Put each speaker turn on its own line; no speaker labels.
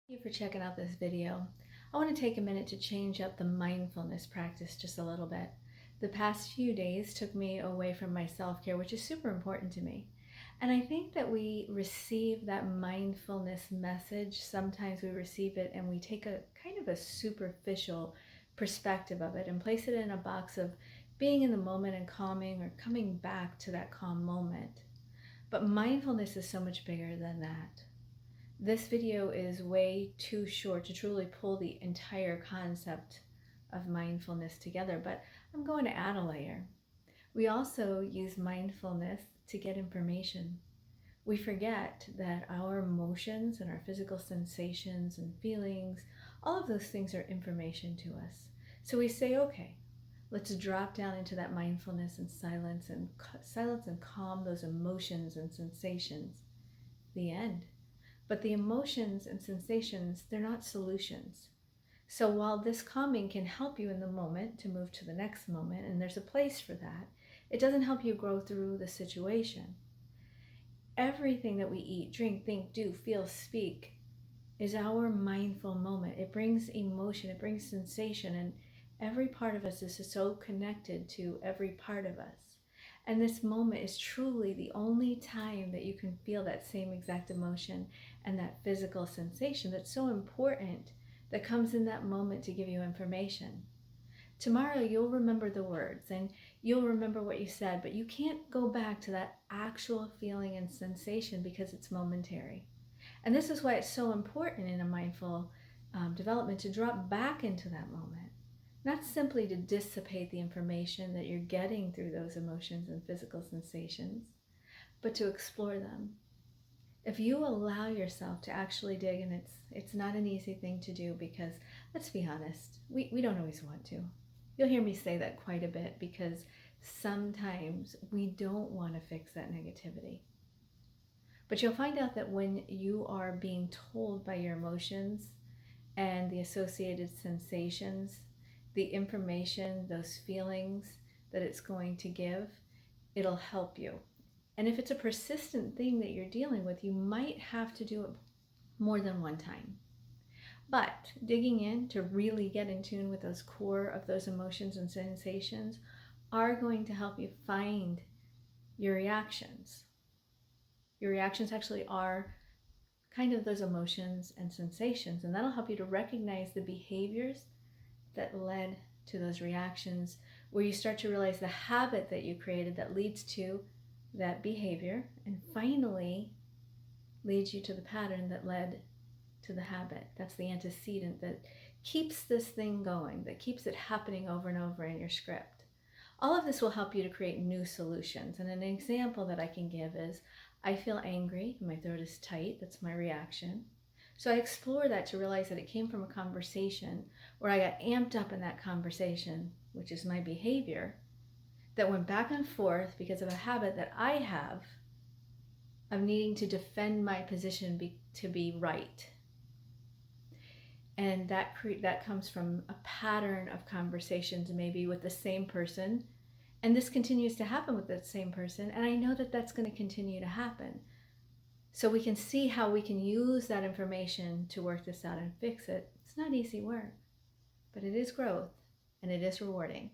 Thank you for checking out this video. I want to take a minute to change up the mindfulness practice just a little bit. The past few days took me away from my self-care, which is super important to me. And I think that we receive that mindfulness message. Sometimes we receive it and we take a kind of a superficial perspective of it and place it in a box of being in the moment and calming or coming back to that calm moment. But mindfulness is so much bigger than that. This video is way too short to truly pull the entire concept of mindfulness together, but I'm going to add a layer. We also use mindfulness to get information. We forget that our emotions and our physical sensations and feelings, all of those things are information to us. So we say, okay, let's drop down into that mindfulness and silence and calm those emotions and sensations. The end. But the emotions and sensations, they're not solutions. So while this calming can help you in the moment to move to the next moment, and there's a place for that, it doesn't help you grow through the situation. Everything that we eat, drink, think, do, feel, speak is our mindful moment. It brings emotion, it brings sensation, and every part of us is so connected to every part of us. And this moment is truly the only time that you can feel that same exact emotion and that physical sensation that's so important, that comes in that moment to give you information. Tomorrow you'll remember the words and you'll remember what you said, but you can't go back to that actual feeling and sensation because it's momentary. And this is why it's so important in a mindful development to drop back into that moment. Not simply to dissipate the information that you're getting through those emotions and physical sensations, but to explore them. If you allow yourself to actually dig, and it's not an easy thing to do because, let's be honest, we don't always want to. You'll hear me say that quite a bit because sometimes we don't want to fix that negativity. But you'll find out that when you are being told by your emotions and the associated sensations, the information, those feelings that it's going to give, it'll help you. And if it's a persistent thing that you're dealing with, you might have to do it more than one time. But digging in to really get in tune with those core of those emotions and sensations are going to help you find your reactions. Your reactions actually are kind of those emotions and sensations, and that'll help you to recognize the behaviors that led to those reactions, where you start to realize the habit that you created that leads to that behavior, and finally leads you to the pattern that led to the habit. That's the antecedent that keeps this thing going, that keeps it happening over and over in your script. All of this will help you to create new solutions. And an example that I can give is, I feel angry, my throat is tight, that's my reaction. So I explore that to realize that it came from a conversation where I got amped up in that conversation, which is my behavior, that went back and forth because of a habit that I have of needing to defend my position to be right. And that comes from a pattern of conversations, maybe with the same person. And this continues to happen with that same person. And I know that that's going to continue to happen. So we can see how we can use that information to work this out and fix it. It's not easy work, but it is growth and it is rewarding.